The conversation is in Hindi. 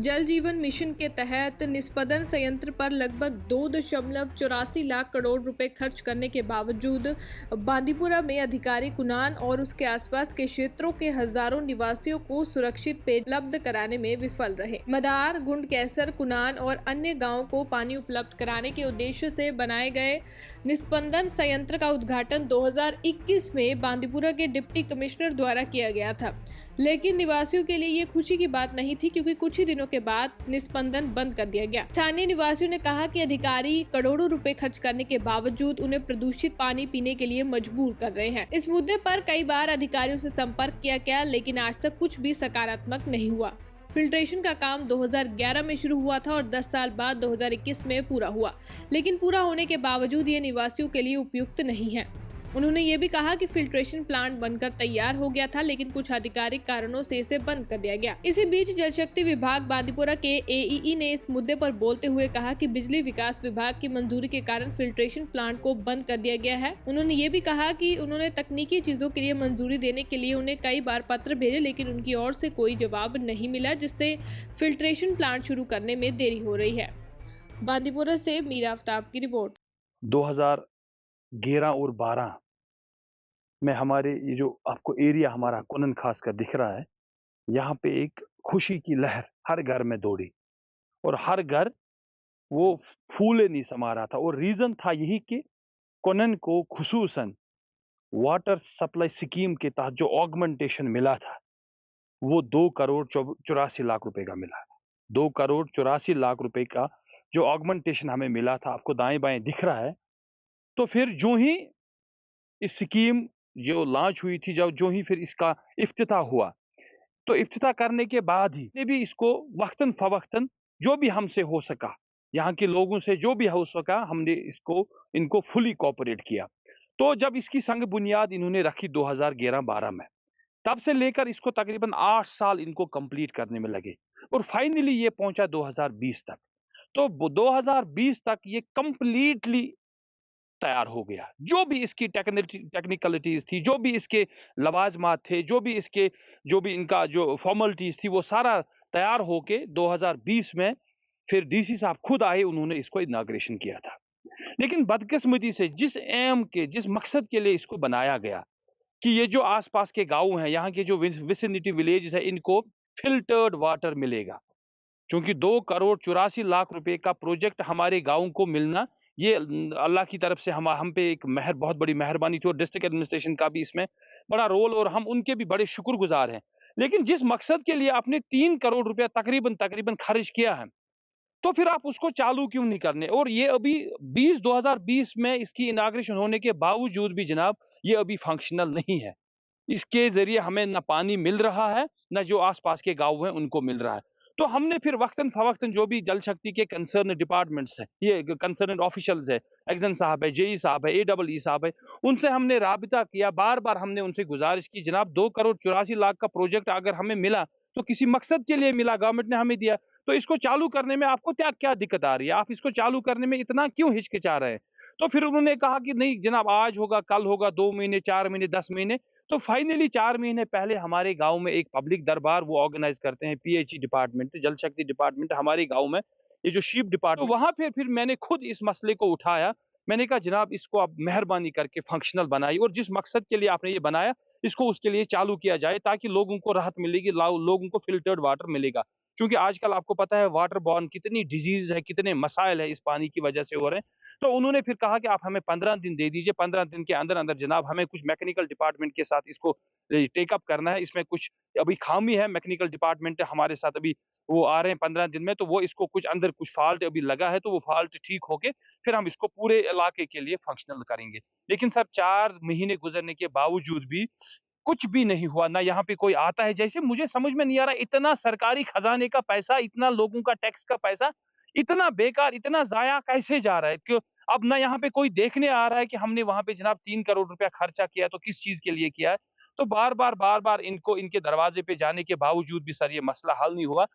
जल जीवन मिशन के तहत निस्पंदन संयंत्र पर लगभग 2.84 लाख करोड़ रुपए खर्च करने के बावजूद बांदीपुरा में अधिकारी कुनान और उसके आसपास के क्षेत्रों के हजारों निवासियों को सुरक्षित पेय उपलब्ध कराने में विफल रहे। मदार, गुंड कैसर, कुनान और अन्य गांवों को पानी उपलब्ध कराने के उद्देश्य से बनाए गए निस्पंदन संयंत्र का उद्घाटन 2021 में बांदीपुरा के डिप्टी कमिश्नर द्वारा किया गया था, लेकिन निवासियों के लिए ये खुशी की बात नहीं थी क्योंकि कुछ ही दिनों के बाद निस्पंदन बंद कर दिया गया। स्थानीय निवासियों ने कहा कि अधिकारी करोड़ों रुपए खर्च करने के बावजूद उन्हें प्रदूषित पानी पीने के लिए मजबूर कर रहे हैं। इस मुद्दे पर कई बार अधिकारियों से संपर्क किया गया, लेकिन आज तक कुछ भी सकारात्मक नहीं हुआ। फिल्ट्रेशन का काम 2011 में शुरू हुआ था और 10 साल बाद 2021 में पूरा हुआ, लेकिन पूरा होने के बावजूद ये निवासियों के लिए उपयुक्त नहीं है। उन्होंने ये भी कहा कि फिल्ट्रेशन प्लांट बनकर तैयार हो गया था, लेकिन कुछ आधिकारिक कारणों से इसे बंद कर दिया गया। इसी बीच जल शक्ति विभाग बांदीपुरा के एईई ने इस मुद्दे पर बोलते हुए कहा कि बिजली विकास विभाग की मंजूरी के कारण फिल्ट्रेशन प्लांट को बंद कर दिया गया है। उन्होंने ये भी कहा कि उन्होंने तकनीकी चीजों के लिए मंजूरी देने के लिए उन्हें कई बार पत्र भेजे, लेकिन उनकी ओर से कोई जवाब नहीं मिला, जिससे फिल्ट्रेशन प्लांट शुरू करने में देरी हो रही है। बांदीपुरा से मीरा आफ्ताब की रिपोर्ट। 2011 और 12 में हमारे ये जो आपको एरिया हमारा कुनन खासकर दिख रहा है, यहाँ पे एक खुशी की लहर हर घर में दौड़ी और हर घर वो फूले नहीं समा रहा था। और रीजन था यही कि कुनन को खुसूसन वाटर सप्लाई स्कीम के तहत जो ऑगमेंटेशन मिला था वो 2 करोड़ 84 लाख रुपए का मिला। 2 करोड़ 84 लाख रुपए का जो ऑगमेंटेशन हमें मिला था, आपको दाएं बाएं दिख रहा है। तो फिर जो ही इस स्कीम जो लॉन्च हुई थी, जब जो ही फिर इसका इफ्तिताह हुआ, तो इफ्तिताह करने के बाद ही ने भी इसको वक्तन फवक्तन जो भी हमसे हो सका, यहाँ के लोगों से जो भी हो सका, हमने इनको फुली कोऑपरेट किया। तो जब इसकी संग बुनियाद इन्होंने रखी 2011-12 में, तब से लेकर इसको तकरीबन 8 साल इनको कंप्लीट करने में लगे और फाइनली ये पहुंचा 2020 तक। तो 2020 तक ये कंप्लीटली तैयार हो गया। जो भी इसकी टेक्निकलिटीज थी, जो भी इसके लवाजमात थे, जो भी इनका जो फॉर्मेलिटीज थी, वो सारा तैयार होके 2020 में फिर डीसी साहब खुद आए, उन्होंने इसको इनॉग्रेशन किया था। लेकिन बदकिस्मती से जिस मकसद के लिए इसको बनाया गया कि ये जो आसपास के गांव हैं, यहाँ के जो विसिनिटी विलेज है, इनको फिल्टर्ड वाटर मिलेगा। क्योंकि 2 करोड़ 84 लाख रुपए का प्रोजेक्ट हमारे गाँव को मिलना, ये अल्लाह की तरफ से हम पे एक बहुत बड़ी मेहरबानी थी और डिस्ट्रिक्ट एडमिनिस्ट्रेशन का भी इसमें बड़ा रोल और हम उनके भी बड़े शुक्रगुजार हैं। लेकिन जिस मकसद के लिए आपने 3 करोड़ रुपया तकरीबन खर्च किया है, तो फिर आप उसको चालू क्यों नहीं करने? और ये अभी 2020 में इसकी इनॉग्रेशन होने के बावजूद भी जनाब ये अभी फंक्शनल नहीं है। इसके ज़रिए हमें ना पानी मिल रहा है, ना जो आस-पास के गाँव हैं उनको मिल रहा है। तो हमने फिर वक़्तन-फ़वक़्तन जो भी जल शक्ति के कंसर्न डिपार्टमेंट्स हैं, ये कंसर्न्ड ऑफिशियल्स हैं, एक्सन साहब है, जेई साहब है, एईई साहब है, उनसे हमने राबिता किया, बार-बार हमने उनसे गुज़ारिश की, जनाब 2 करोड़ 84 लाख का प्रोजेक्ट अगर हमें मिला, तो किसी मकसद के लिए मिला, गवर्नमेंट ने हमें दिया, तो इसको चालू करने में आपको क्या दिक्कत आ रही है? आप इसको चालू करने में इतना क्यों हिचकिचा रहे हैं? तो फिर उन्होंने कहा कि नहीं जनाब, आज होगा, कल होगा, 2 महीने, 4 महीने, 10 महीने। तो फाइनली 4 महीने पहले हमारे गाँव में एक पब्लिक दरबार वो ऑर्गेनाइज करते हैं, पीएचई डिपार्टमेंट, जल शक्ति डिपार्टमेंट हमारे गाँव में, ये जो शीप डिपार्टमेंट, तो वहाँ पे फिर मैंने खुद इस मसले को उठाया। मैंने कहा जनाब इसको आप मेहरबानी करके फंक्शनल बनाइए और जिस मकसद के लिए आपने ये बनाया, इसको उसके लिए चालू किया जाए ताकि लोगों को राहत मिलेगी, लोगों को फिल्टर्ड वाटर मिलेगा। क्योंकि आजकल आपको पता है वाटर बॉर्न कितनी डिजीज है, कितने मसाइल है इस पानी की वजह से हो रहे हैं। तो उन्होंने फिर कहा कि आप हमें 15 दिन दे दीजिए, 15 दिन के अंदर-अंदर जनाब हमें कुछ मैकेनिकल डिपार्टमेंट के साथ इसको टेक अप करना है। इसमें कुछ अभी खामी है, मैकेनिकल डिपार्टमेंट हमारे साथ अभी वो आ रहे हैं 15 दिन में, तो वो इसको कुछ अंदर कुछ फ़ॉल्ट अभी लगा है, तो वो फ़ॉल्ट ठीक होके फिर हम इसको पूरे इलाके के लिए फंक्शनल करेंगे। लेकिन सर 4 महीने गुज़रने के बावजूद भी कुछ भी नहीं हुआ, ना यहाँ पे कोई आता है। जैसे मुझे समझ में नहीं आ रहा, इतना सरकारी खजाने का पैसा, इतना लोगों का टैक्स का पैसा, इतना बेकार, इतना ज़ाया कैसे जा रहा है? क्यों अब ना यहाँ पे कोई देखने आ रहा है कि हमने वहाँ पे जनाब 3 करोड़ रुपया खर्चा किया, तो किस चीज़ के लिए किया है? तो बार-बार इनको इनके दरवाजे पे जाने के बावजूद भी सर ये मसला हल नहीं हुआ।